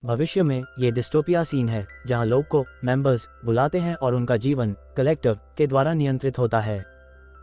भविष्य में ये डिस्टोपिया सीन है जहां लोग को मेंबर्स बुलाते हैं और उनका जीवन कलेक्टिव के द्वारा नियंत्रित होता है।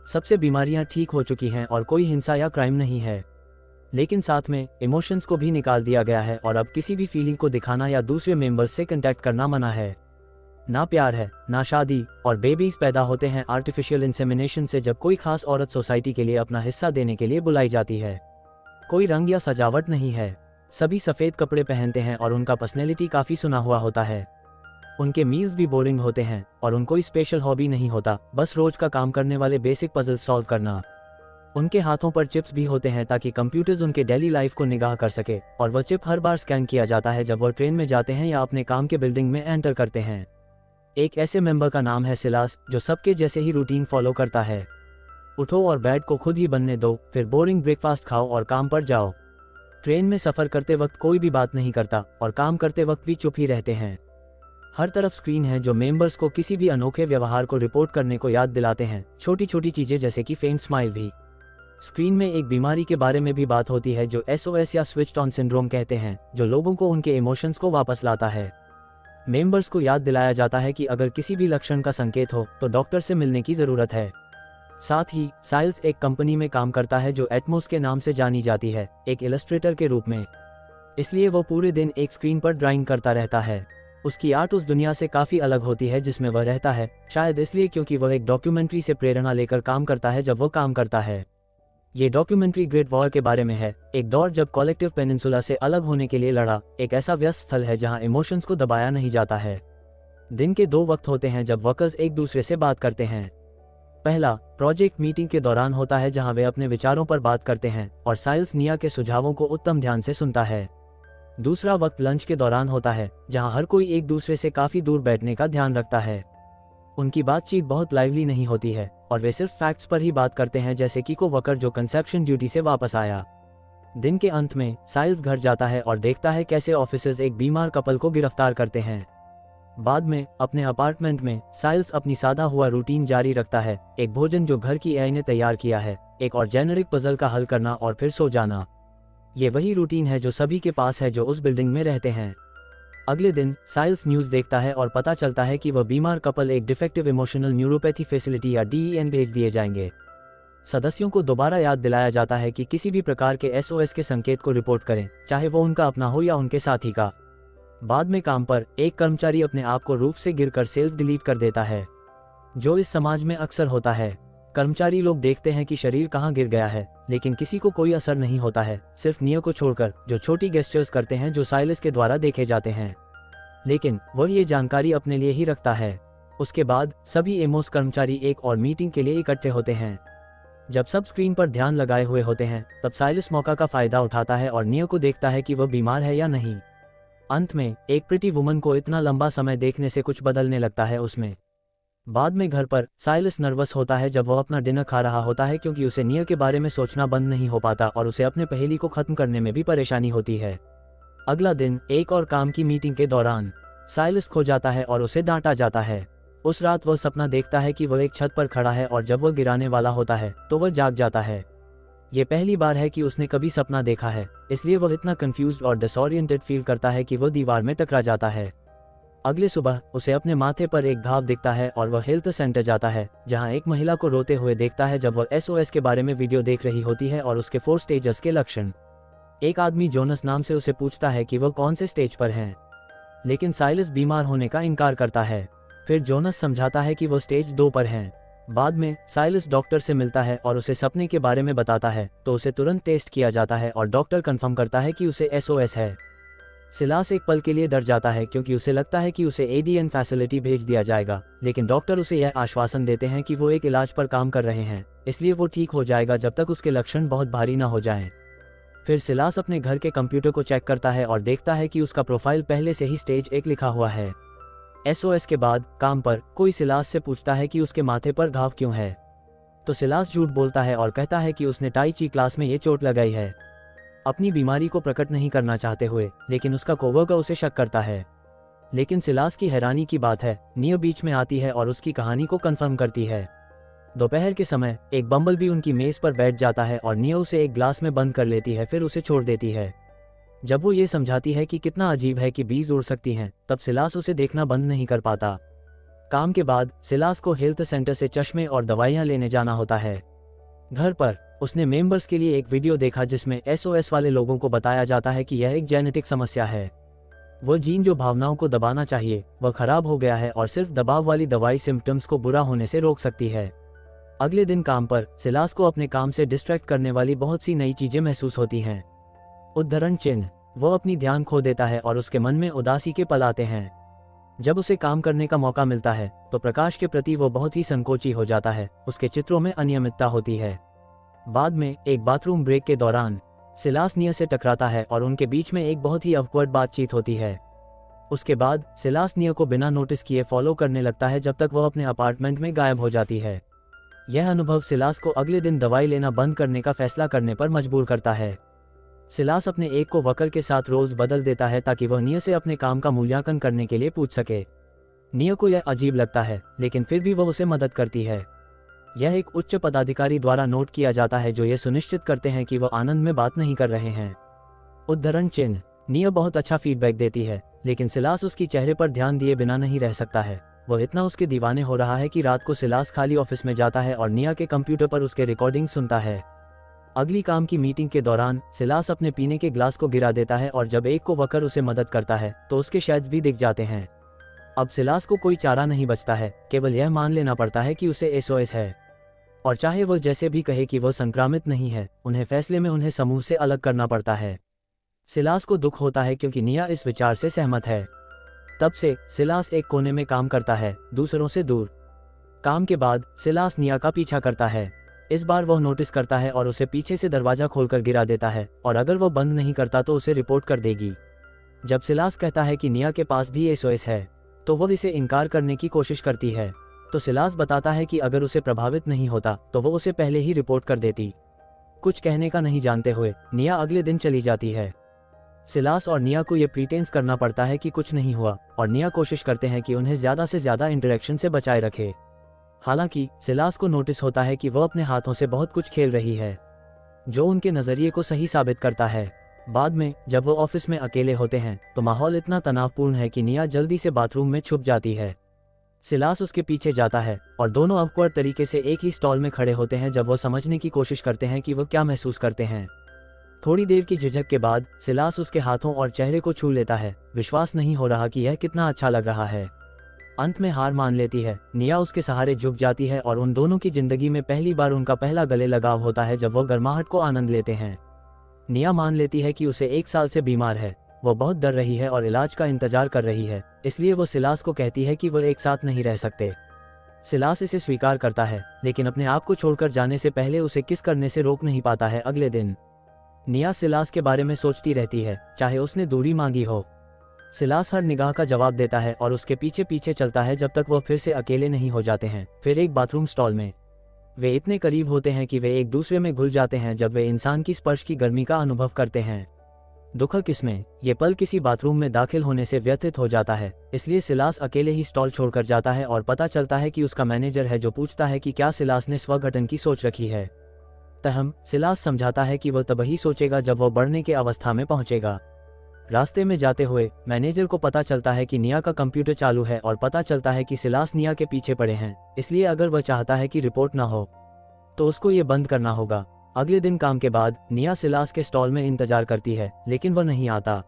सबसे बीमारियां ठीक हो चुकी हैं और कोई हिंसा या क्राइम नहीं है, लेकिन साथ में इमोशंस को भी निकाल दिया गया है और अब किसी भी फीलिंग को दिखाना या दूसरे मेंबर्स से कांटेक्ट करना मना है। ना प्यार है, ना शादी, और बेबीज पैदा होते हैं आर्टिफिशियल इंसेमिनेशन से जब कोई खास औरत सोसाइटी के लिए अपना हिस्सा देने के लिए बुलाई जाती है। कोई रंग या सजावट नहीं है, सभी सफ़ेद कपड़े पहनते हैं और उनका पर्सनैलिटी काफ़ी सुना हुआ होता है। उनके मील्स भी बोरिंग होते हैं और उनको कोई स्पेशल हॉबी नहीं होता, बस रोज का काम करने वाले बेसिक पजल सॉल्व करना। उनके हाथों पर चिप्स भी होते हैं ताकि कंप्यूटर्स उनके डेली लाइफ को निगाह कर सके, और वह चिप हर बार स्कैन किया जाता है जब वह ट्रेन में जाते हैं या अपने काम के बिल्डिंग में एंटर करते हैं। एक ऐसे मेंबर का नाम है सिलास जो सबके जैसे ही रूटीन फॉलो करता है। उठो और बेड को खुद ही बनने दो, फिर बोरिंग ब्रेकफास्ट खाओ और काम पर जाओ। ट्रेन में सफ़र करते वक्त कोई भी बात नहीं करता और काम करते वक्त भी चुप ही रहते हैं। हर तरफ स्क्रीन है जो मेंबर्स को किसी भी अनोखे व्यवहार को रिपोर्ट करने को याद दिलाते हैं, छोटी छोटी चीज़ें जैसे कि फेंट स्माइल भी। स्क्रीन में एक बीमारी के बारे में भी बात होती है जो SOS या स्विच्ड ऑन सिंड्रोम कहते हैं, जो लोगों को उनके इमोशंस को वापस लाता है। मेंबर्स को याद दिलाया जाता है कि अगर किसी भी लक्षण का संकेत हो तो डॉक्टर से मिलने की ज़रूरत है। साथ ही साइल्स एक कंपनी में काम करता है जो एटमोस के नाम से जानी जाती है, एक इलस्ट्रेटर के रूप में। इसलिए वो पूरे दिन एक स्क्रीन पर ड्राइंग करता रहता है। उसकी आर्ट उस दुनिया से काफ़ी अलग होती है जिसमें वह रहता है, शायद इसलिए क्योंकि वह एक डॉक्यूमेंट्री से प्रेरणा लेकर काम करता है जब वह काम करता है। ये डॉक्यूमेंट्री ग्रेट वॉर के बारे में है, एक दौर जब कलेक्टिव पेनिनसुला से अलग होने के लिए लड़ा, एक ऐसा व्यस्त स्थल है जहां इमोशंस को दबाया नहीं जाता है। दिन के 2 वक्त होते हैं जब वर्कर्स एक दूसरे से बात करते हैं। पहला प्रोजेक्ट मीटिंग के दौरान होता है जहां वे अपने विचारों पर बात करते हैं और साइल्स निया के सुझावों को उत्तम ध्यान से सुनता है। दूसरा वक्त लंच के दौरान होता है जहां हर कोई एक दूसरे से काफ़ी दूर बैठने का ध्यान रखता है। उनकी बातचीत बहुत लाइवली नहीं होती है और वे सिर्फ फैक्ट्स पर ही बात करते हैं, जैसे कि वर्कर जो कंसेप्शन ड्यूटी से वापस आया। दिन के अंत में साइल्स घर जाता है और देखता है कैसे ऑफिसर्स एक बीमार कपल को गिरफ्तार करते हैं। बाद में अपने अपार्टमेंट में साइल्स अपनी सादा हुआ रूटीन जारी रखता है, एक भोजन जो घर की एआई ने तैयार किया है, एक और जेनरिक पजल का हल करना और फिर सो जाना। ये वही रूटीन है जो सभी के पास है जो उस बिल्डिंग में रहते हैं। अगले दिन साइल्स न्यूज़ देखता है और पता चलता है कि वह बीमार कपल एक डिफेक्टिव इमोशनल न्यूरोपैथी फैसिलिटी या DEN भेज दिए जाएंगे। सदस्यों को दोबारा याद दिलाया जाता है कि किसी भी प्रकार के SOS के संकेत को रिपोर्ट करें, चाहे वो उनका अपना हो या उनके साथी का। बाद में काम पर एक कर्मचारी अपने आप को रूफ से गिरकर सेल्फ डिलीट कर देता है, जो इस समाज में अक्सर होता है। कर्मचारी लोग देखते हैं कि शरीर कहाँ गिर गया है, लेकिन किसी को कोई असर नहीं होता है, सिर्फ नियो को छोड़कर, जो छोटी गेस्चर्स करते हैं जो साइलस के द्वारा देखे जाते हैं। लेकिन वह ये जानकारी अपने लिए ही रखता है। उसके बाद सभी एमोस कर्मचारी एक और मीटिंग के लिए इकट्ठे होते हैं। जब सब स्क्रीन पर ध्यान लगाए हुए होते हैं तब साइलस मौका का फायदा उठाता है और नियो को देखता है कि वह बीमार है या नहीं। अंत में एक प्रिटी वुमन को इतना लंबा समय देखने से कुछ बदलने लगता है उसमें। बाद में घर पर साइलस नर्वस होता है जब वह अपना डिनर खा रहा होता है, क्योंकि उसे नियो के बारे में सोचना बंद नहीं हो पाता और उसे अपने पहेली को खत्म करने में भी परेशानी होती है। अगला दिन एक और काम की मीटिंग के दौरान साइलस खो जाता है और उसे डांटा जाता है। उस रात वह सपना देखता है कि वह एक छत पर खड़ा है और जब वह गिराने वाला होता है तो वह जाग जाता है। ये पहली बार है कि उसने कभी सपना देखा है, इसलिए वह इतना कंफ्यूज्ड और डिसोरिएंटेड फील करता है कि वह दीवार में टकरा जाता है। अगले सुबह उसे अपने माथे पर एक घाव दिखता है और वह हेल्थ सेंटर जाता है, जहां एक महिला को रोते हुए देखता है जब वह SOS के बारे में वीडियो देख रही होती है और उसके 4 स्टेजेस के लक्षण। एक आदमी जोनस नाम से उसे पूछता है कि वह कौन से स्टेज पर हैं, लेकिन साइलस बीमार होने का इनकार करता है। फिर जोनस समझाता है कि वह स्टेज 2 पर हैं। बाद में साइलस डॉक्टर से मिलता है और उसे सपने के बारे में बताता है, तो उसे तुरंत टेस्ट किया जाता है और डॉक्टर कंफर्म करता है कि उसे SOS है। सिलास एक पल के लिए डर जाता है क्योंकि उसे लगता है कि उसे ADN फैसिलिटी भेज दिया जाएगा, लेकिन डॉक्टर उसे यह आश्वासन देते हैं कि वो एक इलाज पर काम कर रहे हैं, इसलिए वो ठीक हो जाएगा जब तक उसके लक्षण बहुत भारी ना हो जाएं। फिर सिलास अपने घर के कंप्यूटर को चेक करता है और देखता है कि उसका प्रोफाइल पहले से ही स्टेज 1 लिखा हुआ है। SOS के बाद काम पर कोई सिलास से पूछता है कि उसके माथे पर घाव क्यों है, तो सिलास झूठ बोलता है और कहता है कि उसने टाई ची क्लास में ये चोट लगाई है, अपनी बीमारी को प्रकट नहीं करना चाहते हुए, लेकिन उसका कोवर्कर उसे शक करता है। लेकिन सिलास की हैरानी की बात है, नियो बीच में आती है और उसकी कहानी को कंफर्म करती है। दोपहर के समय एक बम्बल भी उनकी मेज पर बैठ जाता है और नियो उसे एक ग्लास में बंद कर लेती है, फिर उसे छोड़ देती है। जब वो ये समझाती है कि कितना अजीब है कि बीज उड़ सकती हैं, तब सिलास उसे देखना बंद नहीं कर पाता। काम के बाद सिलास को हेल्थ सेंटर से चश्मे और दवाइयाँ लेने जाना होता है। घर पर उसने मेंबर्स के लिए एक वीडियो देखा जिसमें SOS वाले लोगों को बताया जाता है कि यह एक जेनेटिक समस्या है। वो जीन जो भावनाओं को दबाना चाहिए वह खराब हो गया है और सिर्फ दबाव वाली दवाई सिम्टम्स को बुरा होने से रोक सकती है। अगले दिन काम पर सिलास को अपने काम से डिस्ट्रैक्ट करने वाली बहुत सी नई चीजें महसूस होती हैं। उद्धरण चिन्ह, वो अपनी ध्यान खो देता है और उसके मन में उदासी के पल आते हैं। जब उसे काम करने का मौका मिलता है तो प्रकाश के प्रति वो बहुत ही संकोची हो जाता है। उसके चित्रों में अनियमितता होती है। बाद में एक बाथरूम ब्रेक के दौरान सिलास निया से टकराता है और उनके बीच में एक बहुत ही ऑकवर्ड बातचीत होती है। उसके बाद सिलास निया को बिना नोटिस किए फॉलो करने लगता है जब तक वह अपने अपार्टमेंट में गायब हो जाती है। यह अनुभव सिलास को अगले दिन दवाई लेना बंद करने का फैसला करने पर मजबूर करता है। सिलास अपने एक को वकर के साथ रोज बदल देता है ताकि वह निया से अपने काम का मूल्यांकन करने के लिए पूछ सके। निया को यह अजीब लगता है, लेकिन फिर भी वह उसे मदद करती है। यह एक उच्च पदाधिकारी द्वारा नोट किया जाता है जो यह सुनिश्चित करते हैं कि वह आनंद में बात नहीं कर रहे हैं। उद्धरण चिन्ह, निया बहुत अच्छा फीडबैक देती है, लेकिन सिलास उसकी चेहरे पर ध्यान दिए बिना नहीं रह सकता है। वह इतना उसके दीवाने हो रहा है कि रात को सिलास खाली ऑफिस में जाता है और निया के कंप्यूटर पर उसके रिकॉर्डिंग सुनता है। अगली काम की मीटिंग के दौरान सिलास अपने पीने के ग्लास को गिरा देता है और जब एक को वकर उसे मदद करता है तो उसके शेड्स भी दिख जाते हैं। अब सिलास को कोई चारा नहीं बचता है, केवल यह मान लेना पड़ता है कि उसे SOS है। और चाहे वह जैसे भी कहे कि वह संक्रामित नहीं है, उन्हें फैसले में उन्हें समूह से अलग करना पड़ता है। सिलास को दुख होता है क्योंकि निया इस विचार से सहमत है। तब से सिलास एक कोने में काम करता है, दूसरों से दूर। काम के बाद सिलास निया का पीछा करता है। इस बार वह नोटिस करता है और उसे पीछे से दरवाजा खोलकर गिरा देता है और अगर वह बंद नहीं करता तो उसे रिपोर्ट कर देगी। जब सिलास कहता है कि निया के पास भी SOS है तो वह इसे इनकार करने की कोशिश करती है, तो सिलास बताता है कि अगर उसे प्रभावित नहीं होता तो वो उसे पहले ही रिपोर्ट कर देती। कुछ कहने का नहीं जानते हुए निया अगले दिन चली जाती है। सिलास और निया को ये प्रीटेंस करना पड़ता है कि कुछ नहीं हुआ और निया कोशिश करते हैं कि उन्हें ज्यादा से ज्यादा इंटरेक्शन से बचाए रखे। हालांकि सिलास को नोटिस होता है कि वह अपने हाथों से बहुत कुछ खेल रही है, जो उनके नजरिए को सही साबित करता है। बाद में जब वो ऑफिस में अकेले होते हैं तो माहौल इतना तनावपूर्ण है कि निया जल्दी से बाथरूम में छुप जाती है। सिलास उसके पीछे जाता है और दोनों ऑकवर्ड तरीके से एक ही स्टॉल में खड़े होते हैं जब वो समझने की कोशिश करते हैं कि वो क्या महसूस करते हैं। थोड़ी देर की झिझक के बाद सिलास उसके हाथों और चेहरे को छू लेता है। विश्वास नहीं हो रहा कि यह कितना अच्छा लग रहा है। अंत में हार मान लेती है। निया उसके सहारे झुक जाती है और उन दोनों की जिंदगी में पहली बार उनका पहला गले लगाव होता है जब वो गर्माहट को आनंद लेते हैं। निया मान लेती है कि उसे 1 साल से बीमार है। वो बहुत डर रही है और इलाज का इंतजार कर रही है, इसलिए वो सिलास को कहती है कि वो एक साथ नहीं रह सकते। सिलास इसे स्वीकार करता है, लेकिन अपने आप को छोड़कर जाने से पहले उसे किस करने से रोक नहीं पाता है। अगले दिन निया सिलास के बारे में सोचती रहती है, चाहे उसने दूरी मांगी हो। सिलास हर निगाह का जवाब देता है और उसके पीछे पीछे चलता है जब तक वह फिर से अकेले नहीं हो जाते हैं। फिर एक बाथरूम स्टॉल में वे इतने करीब होते हैं कि वे एक दूसरे में घुल जाते हैं जब वे इंसान की स्पर्श की गर्मी का अनुभव करते हैं। दुखद किस्में ये पल किसी बाथरूम में दाखिल होने से व्यतीत हो जाता है, इसलिए सिलास अकेले ही स्टॉल छोड़कर जाता है और पता चलता है कि उसका मैनेजर है जो पूछता है कि क्या सिलास ने स्वघटन की सोच रखी है। तहम सिलास समझाता है कि वह तब ही सोचेगा जब वह बढ़ने के अवस्था में पहुंचेगा। रास्ते में जाते हुए मैनेजर को पता चलता है कि निया का कंप्यूटर चालू है और पता चलता है कि सिलास निया के पीछे पड़े हैं, इसलिए अगर वह चाहता है कि रिपोर्ट ना हो तो उसको ये बंद करना होगा। अगले दिन काम के बाद निया सिलास के स्टॉल में इंतजार करती है, लेकिन वह नहीं आता।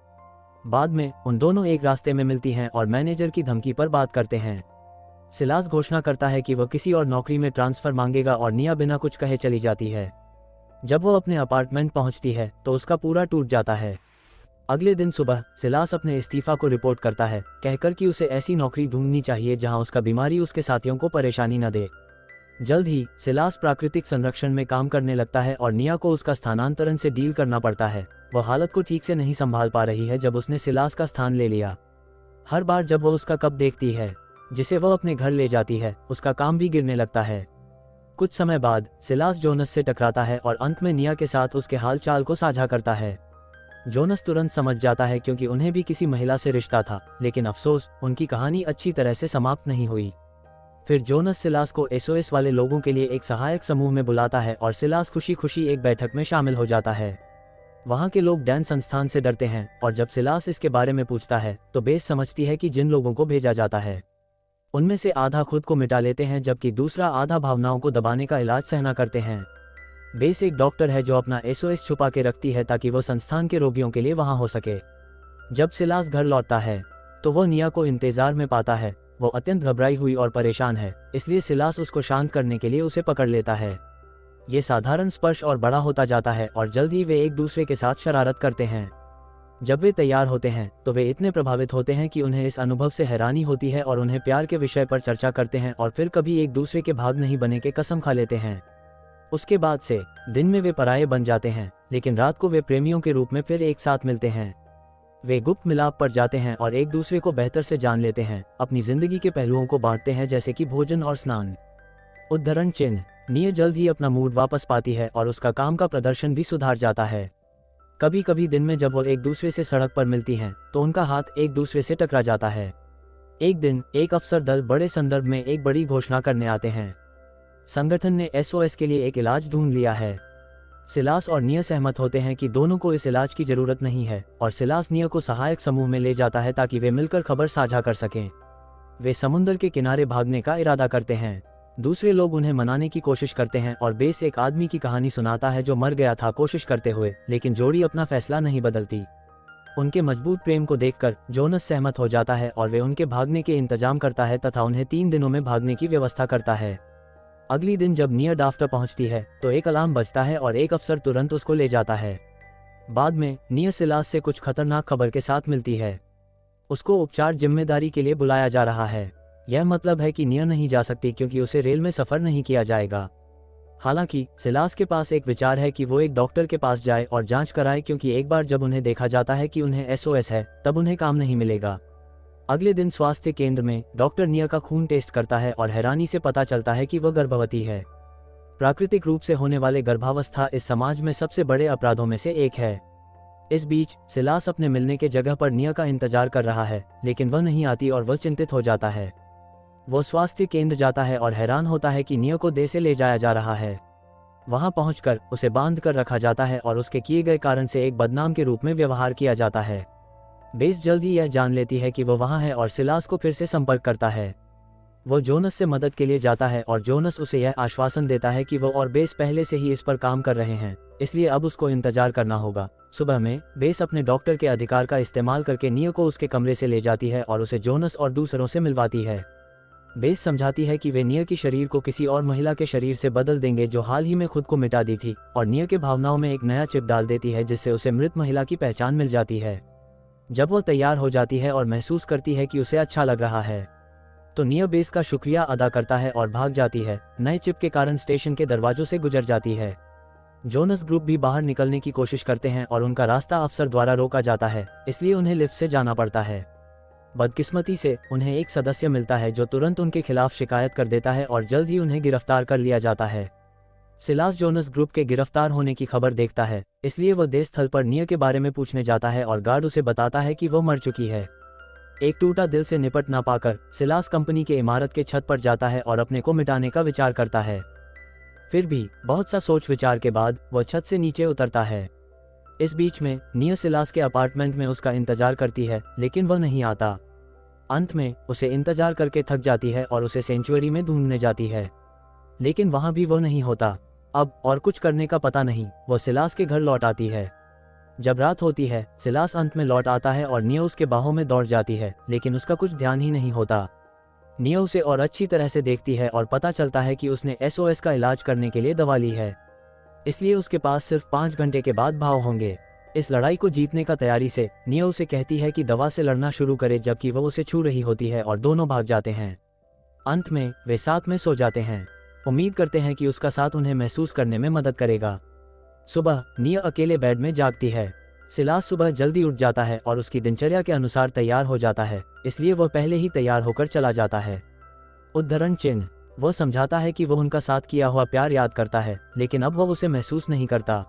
बाद में उन दोनों एक रास्ते में मिलती हैं और मैनेजर की धमकी पर बात करते हैं। सिलास घोषणा करता है कि वह किसी और नौकरी में ट्रांसफर मांगेगा और निया बिना कुछ कहे चली जाती है। जब वह अपने अपार्टमेंट पहुंचती है तो उसका पूरा टूट जाता है। अगले दिन सुबह सिलास अपने इस्तीफा को रिपोर्ट करता है, कहकर कि उसे ऐसी नौकरी ढूंढनी चाहिए जहां उसका बीमारी उसके साथियों को परेशानी न दे। जल्द ही सिलास प्राकृतिक संरक्षण में काम करने लगता है और निया को उसका स्थानांतरण से डील करना पड़ता है। वह हालत को ठीक से नहीं संभाल पा रही है जब उसने सिलास का स्थान ले लिया। हर बार जब वह उसका कप देखती है जिसे वह अपने घर ले जाती है, उसका काम भी गिरने लगता है। कुछ समय बाद सिलास जोनस से टकराता है और अंत में निया के साथ उसके हाल चाल को साझा करता है। जोनस तुरंत समझ जाता है क्योंकि उन्हें भी किसी महिला से रिश्ता था, लेकिन अफसोस उनकी कहानी अच्छी तरह से समाप्त नहीं हुई। फिर जोनस सिलास को SOS वाले लोगों के लिए एक सहायक समूह में बुलाता है और सिलास खुशी खुशी एक बैठक में शामिल हो जाता है। वहाँ के लोग डैन संस्थान से डरते हैं और जब सिलास इसके बारे में पूछता है तो बेस समझती है कि जिन लोगों को भेजा जाता है उनमें से आधा खुद को मिटा लेते हैं जबकि दूसरा आधा भावनाओं को दबाने का इलाज सहना करते हैं। बेस एक डॉक्टर है जो अपना एसओएस छुपा के रखती है ताकि वो संस्थान के रोगियों के लिए वहाँ हो सके। जब सिलास घर लौटता है तो वो निया को इंतजार में पाता है। वो अत्यंत घबराई हुई और परेशान है, इसलिए सिलास उसको शांत करने के लिए उसे पकड़ लेता है। ये साधारण स्पर्श और बड़ा होता जाता है और जल्द ही वे एक दूसरे के साथ शरारत करते हैं। जब वे तैयार होते हैं तो वे इतने प्रभावित होते हैं कि उन्हें इस अनुभव से हैरानी होती है और उन्हें प्यार के विषय पर चर्चा करते हैं और फिर कभी एक दूसरे के भाग नहीं बने के कसम खा लेते हैं। उसके बाद से दिन में वे पराये बन जाते हैं, लेकिन रात को वे प्रेमियों के रूप में फिर एक साथ मिलते हैं। वे गुप्त मिलाप पर जाते हैं और एक दूसरे को बेहतर से जान लेते हैं, अपनी जिंदगी के पहलुओं को बांटते हैं जैसे कि भोजन और स्नान। उद्धरण चिन्ह। निया जल्द ही अपना मूड वापस पाती है और उसका काम का प्रदर्शन भी सुधार जाता है। कभी कभी दिन में जब वो एक दूसरे से सड़क पर मिलती हैं तो उनका हाथ एक दूसरे से टकरा जाता है। एक दिन एक अफसर दल बड़े संदर्भ में एक बड़ी घोषणा करने आते हैं। संगठन ने एसओएस के लिए एक इलाज ढूंढ लिया है। सिलास और निया सहमत होते हैं कि दोनों को इस इलाज की जरूरत नहीं है और सिलास निया को सहायक समूह में ले जाता है ताकि वे मिलकर खबर साझा कर सकें। वे समुद्र के किनारे भागने का इरादा करते हैं। दूसरे लोग उन्हें मनाने की कोशिश करते हैं और बेस एक आदमी की कहानी सुनाता है जो मर गया था कोशिश करते हुए, लेकिन जोड़ी अपना फैसला नहीं बदलती। उनके मजबूत प्रेम को देखकर जोनस सहमत हो जाता है और वे उनके भागने के इंतजाम करता है तथा उन्हें 3 दिनों में भागने की व्यवस्था करता है। अगली दिन जब निया डाफ्टर पहुंचती है तो एक अलार्म बजता है और एक अफसर तुरंत उसको ले जाता है। बाद में निया सिलास से कुछ खतरनाक खबर के साथ मिलती है। उसको उपचार जिम्मेदारी के लिए बुलाया जा रहा है। यह मतलब है कि निया नहीं जा सकती क्योंकि उसे रेल में सफर नहीं किया जाएगा। हालांकि सिलास के पास एक विचार है कि वो एक डॉक्टर के पास जाए और जांच कराए, क्योंकि एक बार जब उन्हें देखा जाता है कि उन्हें एसओएस है तब उन्हें काम नहीं मिलेगा। अगले दिन स्वास्थ्य केंद्र में डॉक्टर निया का खून टेस्ट करता है और हैरानी से पता चलता है कि वह गर्भवती है। प्राकृतिक रूप से होने वाले गर्भावस्था इस समाज में सबसे बड़े अपराधों में से एक है। इस बीच सिलास अपने मिलने के जगह पर निया का इंतजार कर रहा है, लेकिन वह नहीं आती और वह चिंतित हो जाता है। वो स्वास्थ्य केंद्र जाता है और हैरान होता है कि निया को देह से ले जाया जा रहा है। वहां पहुंचकर उसे बांध कर रखा जाता है और उसके किए गए कारण से एक बदनाम के रूप में व्यवहार किया जाता है। बेस जल्द ही यह जान लेती है कि वो वहां है और सिलास को फिर से संपर्क करता है। वो जोनस से मदद के लिए जाता है और जोनस उसे यह आश्वासन देता है कि वो और बेस पहले से ही इस पर काम कर रहे हैं, इसलिए अब उसको इंतजार करना होगा। सुबह में बेस अपने डॉक्टर के अधिकार का इस्तेमाल करके निया को उसके कमरे से ले जाती है और उसे जोनस और दूसरों से मिलवाती है। बेस समझाती है कि वे निया की शरीर को किसी और महिला के शरीर से बदल देंगे जो हाल ही में खुद को मिटा दी थी, और निया के भावनाओं में एक नया चिप डाल देती है जिससे उसे मृत महिला की पहचान मिल जाती है। जब वो तैयार हो जाती है और महसूस करती है कि उसे अच्छा लग रहा है तो निया बेस का शुक्रिया अदा करता है और भाग जाती है। नए चिप के कारण स्टेशन के दरवाजों से गुजर जाती है। जोनस ग्रुप भी बाहर निकलने की कोशिश करते हैं और उनका रास्ता अफसर द्वारा रोका जाता है, इसलिए उन्हें लिफ्ट से जाना पड़ता है। बदकिस्मती से उन्हें एक सदस्य मिलता है जो तुरंत उनके खिलाफ शिकायत कर देता है और जल्द ही उन्हें गिरफ्तार कर लिया जाता है। सिलास जोनस ग्रुप के गिरफ्तार होने की खबर देखता है, इसलिए वह देश स्थल पर निया के बारे में पूछने जाता है और गार्ड उसे बताता है कि वह मर चुकी है। एक टूटा दिल से निपट ना पाकर सिलास कंपनी के इमारत के छत पर जाता है और अपने को मिटाने का विचार करता है। फिर भी बहुत सा सोच विचार के बाद वह छत से नीचे उतरता है। इस बीच में निया सिलास के अपार्टमेंट में उसका इंतजार करती है, लेकिन वह नहीं आता। अंत में उसे इंतजार करके थक जाती है और उसे सेंचुरी में ढूंढने जाती है, लेकिन वहां भी वह नहीं होता। अब और कुछ करने का पता नहीं, वह सिलास के घर लौट आती है। जब रात होती है सिलास अंत में लौट आता है और निया उसके बाहों में दौड़ जाती है, लेकिन उसका कुछ ध्यान ही नहीं होता। निया उसे और अच्छी तरह से देखती है और पता चलता है कि उसने एसओएस का इलाज करने के लिए दवा ली है, इसलिए उसके पास सिर्फ 5 घंटे के बाद भाव होंगे। इस लड़ाई को जीतने का तैयारी से निया उसे कहती है कि दवा से लड़ना शुरू करे, जबकि वह उसे छू रही होती है और दोनों भाग जाते हैं। अंत में वे साथ में सो जाते हैं, उम्मीद करते हैं कि उसका साथ उन्हें महसूस करने में मदद करेगा। सुबह निया अकेले बेड में जागती है। सिलास सुबह जल्दी उठ जाता है और उसकी दिनचर्या के अनुसार तैयार हो जाता है, इसलिए वह पहले ही तैयार होकर चला जाता है। उद्धरण चिन्ह। वह समझाता है कि वह उनका साथ किया हुआ प्यार याद करता है, लेकिन अब वह उसे महसूस नहीं करता।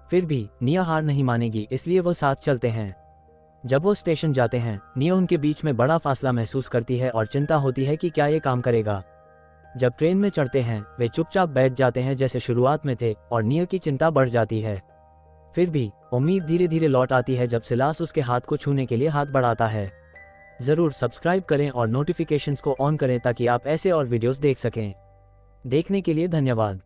फिर भी निया हार नहीं मानेगी, इसलिए वह साथ चलते हैं। जब वो स्टेशन जाते हैं निया उनके बीच में बड़ा फासला महसूस करती है और चिंता होती है कि क्या ये काम करेगा। जब ट्रेन में चढ़ते हैं वे चुपचाप बैठ जाते हैं जैसे शुरुआत में थे और निया की चिंता बढ़ जाती है। फिर भी उम्मीद धीरे धीरे लौट आती है जब सिलास उसके हाथ को छूने के लिए हाथ बढ़ाता है। ज़रूर सब्सक्राइब करें और नोटिफिकेशंस को ऑन करें ताकि आप ऐसे और वीडियोस देख सकें। देखने के लिए धन्यवाद।